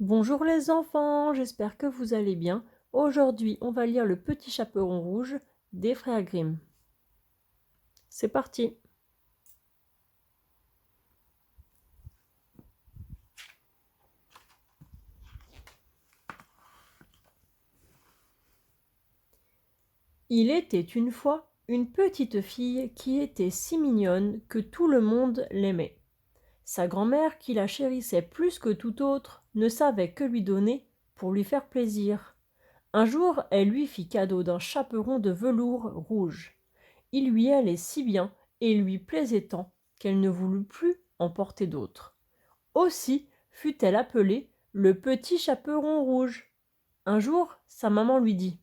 Bonjour les enfants, j'espère que vous allez bien. Aujourd'hui, on va lire Le Petit Chaperon Rouge des frères Grimm. C'est parti. Il était une fois une petite fille qui était si mignonne que tout le monde l'aimait. Sa grand-mère, qui la chérissait plus que tout autre, ne savait que lui donner pour lui faire plaisir. Un jour, elle lui fit cadeau d'un chaperon de velours rouge. Il lui allait si bien et lui plaisait tant qu'elle ne voulut plus en porter d'autre. Aussi fut-elle appelée le petit chaperon rouge. Un jour, sa maman lui dit: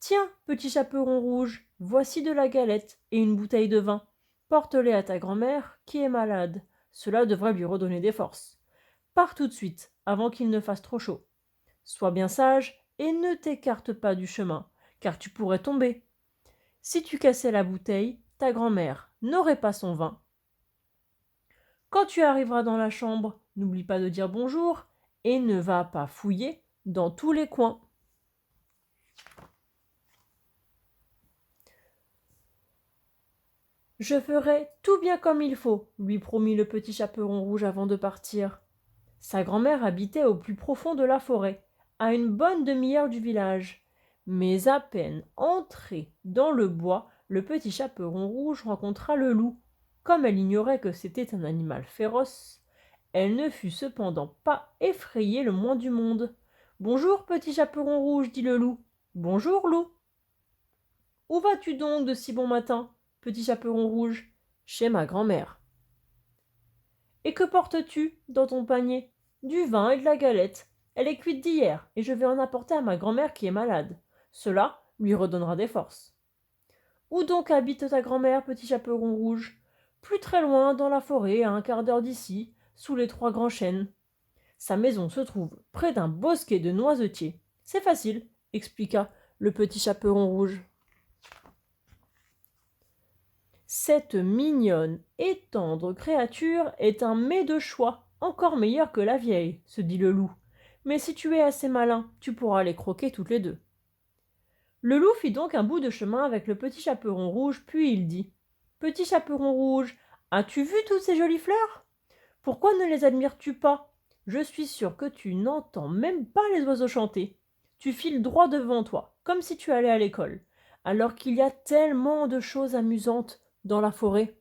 Tiens, petit chaperon rouge, voici de la galette et une bouteille de vin. Porte-les à ta grand-mère qui est malade. Cela devrait lui redonner des forces. Pars tout de suite, avant qu'il ne fasse trop chaud. Sois bien sage et ne t'écarte pas du chemin, car tu pourrais tomber. Si tu cassais la bouteille, ta grand-mère n'aurait pas son vin. Quand tu arriveras dans la chambre, n'oublie pas de dire bonjour et ne va pas fouiller dans tous les coins. Je ferai tout bien comme il faut, lui promit le petit chaperon rouge avant de partir. Sa grand-mère habitait au plus profond de la forêt, à une bonne demi-heure du village. Mais à peine entré dans le bois, le petit chaperon rouge rencontra le loup. Comme elle ignorait que c'était un animal féroce, elle ne fut cependant pas effrayée le moins du monde. Bonjour, petit chaperon rouge, dit le loup. Bonjour, loup. Où vas-tu donc de si bon matin, petit chaperon rouge? Chez ma grand-mère. Et que portes-tu dans ton panier? Du vin et de la galette. Elle est cuite d'hier, et je vais en apporter à ma grand-mère qui est malade. Cela lui redonnera des forces. Où donc habite ta grand-mère, petit chaperon rouge? Plus très loin, dans la forêt, à un quart d'heure d'ici, sous les trois grands chênes. Sa maison se trouve près d'un bosquet de noisetiers. C'est facile, expliqua le petit chaperon rouge. Cette mignonne et tendre créature est un mets de choix, encore meilleur que la vieille, se dit le loup. Mais si tu es assez malin, tu pourras les croquer toutes les deux. Le loup fit donc un bout de chemin avec le petit chaperon rouge, puis il dit: Petit chaperon rouge, as-tu vu toutes ces jolies fleurs? Pourquoi ne les admires-tu pas? Je suis sûr que tu n'entends même pas les oiseaux chanter. Tu files droit devant toi, comme si tu allais à l'école, alors qu'il y a tellement de choses amusantes dans la forêt.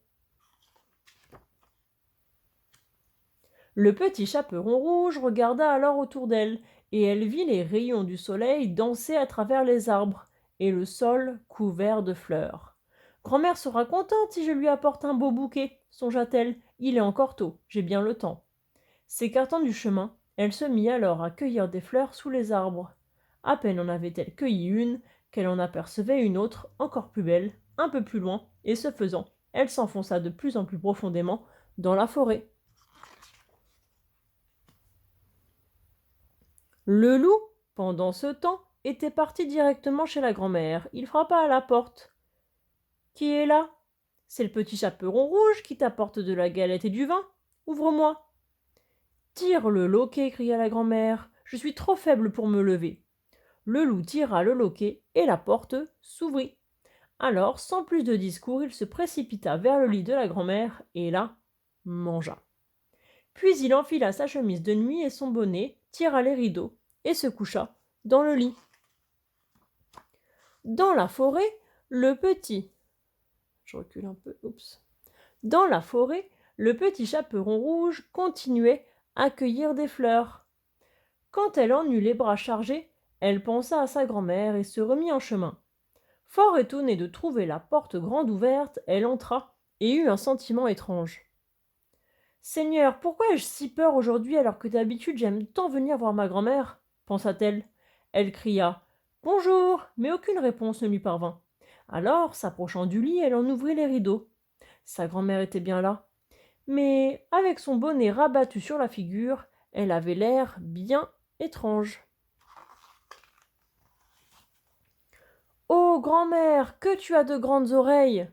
Le petit chaperon rouge regarda alors autour d'elle, et elle vit les rayons du soleil danser à travers les arbres, et le sol couvert de fleurs. Grand-mère sera contente si je lui apporte un beau bouquet, songea-t-elle. Il est encore tôt, j'ai bien le temps. S'écartant du chemin, elle se mit alors à cueillir des fleurs sous les arbres. À peine en avait-elle cueilli une, qu'elle en apercevait une autre, encore plus belle, un peu plus loin, et ce faisant, elle s'enfonça de plus en plus profondément dans la forêt. Le loup, pendant ce temps, était parti directement chez la grand-mère. Il frappa à la porte. Qui est là? C'est le petit chaperon rouge qui t'apporte de la galette et du vin. Ouvre-moi. Tire le loquet, cria la grand-mère. Je suis trop faible pour me lever. Le loup tira le loquet et la porte s'ouvrit. Alors, sans plus de discours, il se précipita vers le lit de la grand-mère et la mangea. Puis il enfila sa chemise de nuit et son bonnet, tira les rideaux et se coucha dans le lit. Dans la forêt, le petit... Je recule un peu, oups. Dans la forêt, le petit chaperon rouge continuait à cueillir des fleurs. Quand elle en eut les bras chargés, elle pensa à sa grand-mère et se remit en chemin. Fort étonnée de trouver la porte grande ouverte, elle entra et eut un sentiment étrange. Seigneur, pourquoi ai-je si peur aujourd'hui alors que d'habitude j'aime tant venir voir ma grand-mère? Pensa-t-elle. Elle cria Bonjour, mais aucune réponse ne lui parvint. Alors, s'approchant du lit, elle en ouvrit les rideaux. Sa grand-mère était bien là. Mais, avec son bonnet rabattu sur la figure, elle avait l'air bien étrange. Oh, grand-mère, que tu as de grandes oreilles!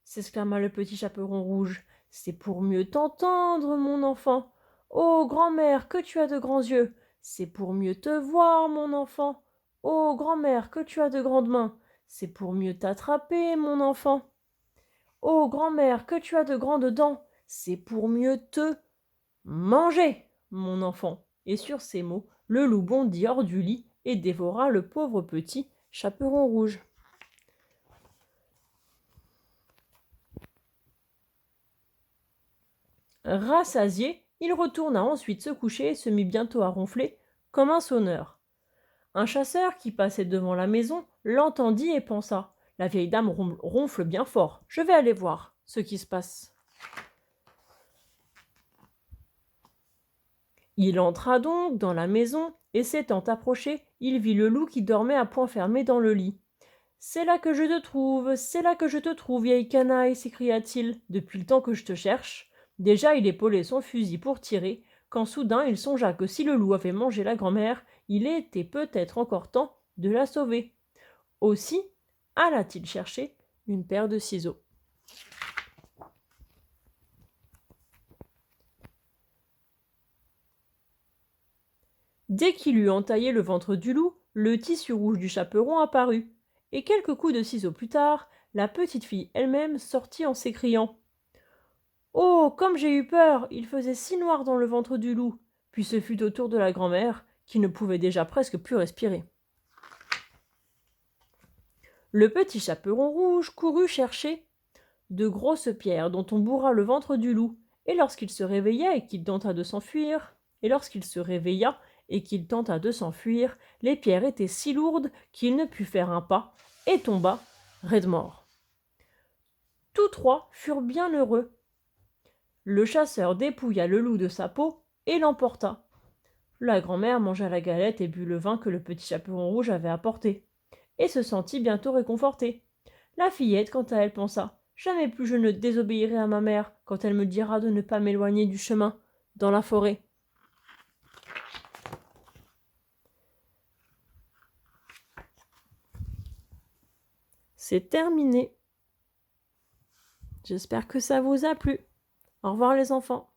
S'exclama le petit chaperon rouge. C'est pour mieux t'entendre, mon enfant. Ô grand-mère, que tu as de grands yeux! C'est pour mieux te voir, mon enfant. Ô grand-mère, que tu as de grandes mains! C'est pour mieux t'attraper, mon enfant. Ô grand-mère, que tu as de grandes dents! C'est pour mieux te manger, mon enfant. Et sur ces mots, le loup bondit hors du lit et dévora le pauvre petit Chaperon rouge. Rassasié, il retourna ensuite se coucher et se mit bientôt à ronfler comme un sonneur. Un chasseur qui passait devant la maison l'entendit et pensa: La vieille dame ronfle bien fort, je vais aller voir ce qui se passe. Il entra donc dans la maison et s'étant approché, il vit le loup qui dormait à poing fermé dans le lit. C'est là que je te trouve, c'est là que je te trouve, vieille canaille, s'écria-t-il, depuis le temps que je te cherche. Déjà il épaulait son fusil pour tirer, quand soudain il songea que si le loup avait mangé la grand-mère, il était peut-être encore temps de la sauver. Aussi alla-t-il chercher une paire de ciseaux. Dès qu'il eut entaillé le ventre du loup, le tissu rouge du chaperon apparut, et quelques coups de ciseaux plus tard, la petite fille elle-même sortit en s'écriant: Oh, comme j'ai eu peur! Il faisait si noir dans le ventre du loup. Puis ce fut au tour de la grand-mère, qui ne pouvait déjà presque plus respirer. Le petit chaperon rouge courut chercher de grosses pierres dont on bourra le ventre du loup, et lorsqu'il se réveilla et qu'il tenta de s'enfuir, les pierres étaient si lourdes qu'il ne put faire un pas et tomba raide mort. Tous trois furent bien heureux. Le chasseur dépouilla le loup de sa peau et l'emporta. La grand-mère mangea la galette et but le vin que le petit chaperon rouge avait apporté, et se sentit bientôt réconfortée. La fillette, quant à elle, pensa: Jamais plus je ne désobéirai à ma mère quand elle me dira de ne pas m'éloigner du chemin dans la forêt. C'est terminé. J'espère que ça vous a plu. Au revoir les enfants.